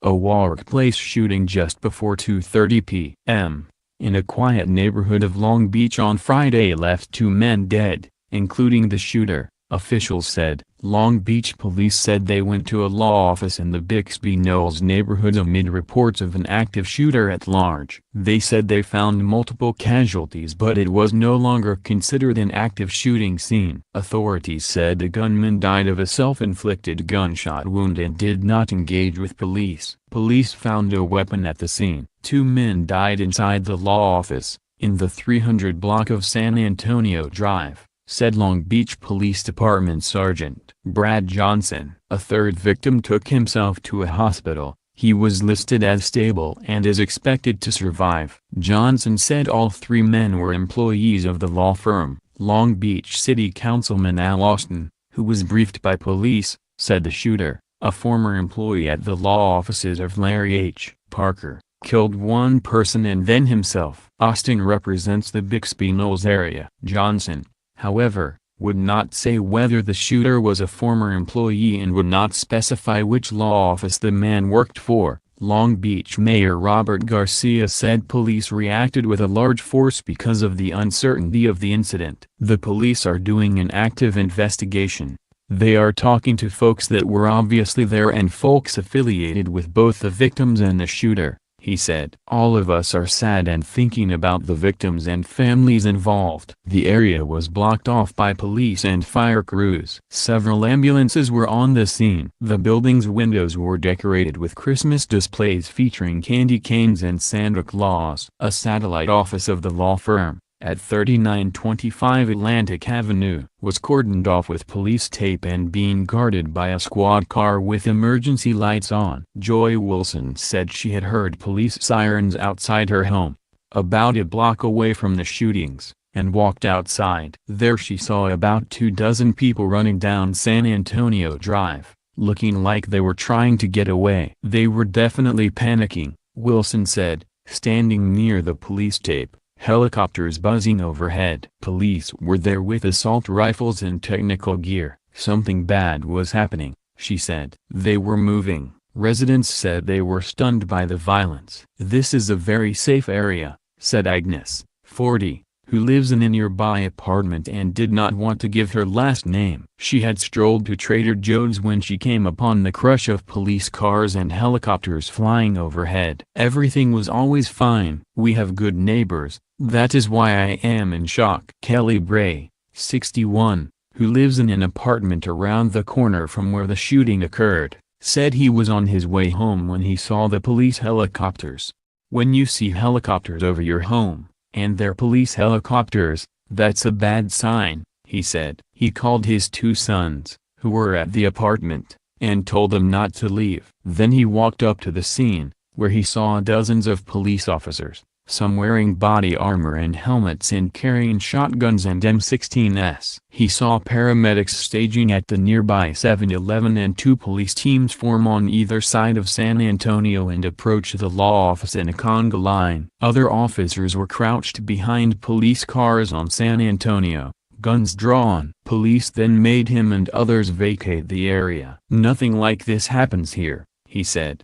A workplace shooting just before 2:30 p.m. in a quiet neighborhood of Long Beach on Friday left 2 men dead, including the shooter, officials said. Long Beach police said they went to a law office in the Bixby Knolls neighborhood amid reports of an active shooter at large. They said they found multiple casualties, but it was no longer considered an active shooting scene. Authorities said the gunman died of a self-inflicted gunshot wound and did not engage with police. Police found a weapon at the scene. 2 men died inside the law office, in the 300 block of San Antonio Drive, said Long Beach Police Department Sergeant Brad Johnson. A third victim took himself to a hospital. He was listed as stable and is expected to survive. Johnson said all 3 men were employees of the law firm. Long Beach City Councilman Al Austin, who was briefed by police, said the shooter, a former employee at the law offices of Larry H. Parker, killed 1 person and then himself. Austin represents the Bixby Knolls area. Johnson, however, would not say whether the shooter was a former employee and would not specify which law office the man worked for. Long Beach Mayor Robert Garcia said police reacted with a large force because of the uncertainty of the incident. The police are doing an active investigation. They are talking to folks that were obviously there and folks affiliated with both the victims and the shooter, he said. All of us are sad and thinking about the victims and families involved. The area was blocked off by police and fire crews. Several ambulances were on the scene. The building's windows were decorated with Christmas displays featuring candy canes and Santa Claus. A satellite office of the law firm, at 3925 Atlantic Avenue, was cordoned off with police tape and being guarded by a squad car with emergency lights on. Joy Wilson said she had heard police sirens outside her home, about a block away from the shootings, and walked outside. There she saw about 24 people running down San Antonio Drive, looking like they were trying to get away. They were definitely panicking, Wilson said, standing near the police tape. Helicopters buzzing overhead. Police were there with assault rifles and technical gear. Something bad was happening, she said. They were moving. Residents said they were stunned by the violence. This is a very safe area, said Agnes, 40, who lives in a nearby apartment and did not want to give her last name. She had strolled to Trader Joe's when she came upon the crush of police cars and helicopters flying overhead. Everything was always fine. We have good neighbors. That is why I am in shock. Kelly Bray, 61, who lives in an apartment around the corner from where the shooting occurred, said he was on his way home when he saw the police helicopters. When you see helicopters over your home, and they're police helicopters, that's a bad sign, he said. He called his 2 sons, who were at the apartment, and told them not to leave. Then he walked up to the scene, where he saw dozens of police officers, some wearing body armor and helmets and carrying shotguns and M16s. He saw paramedics staging at the nearby 7-Eleven and 2 police teams form on either side of San Antonio and approach the law office in a conga line. Other officers were crouched behind police cars on San Antonio, guns drawn. Police then made him and others vacate the area. Nothing like this happens here, he said.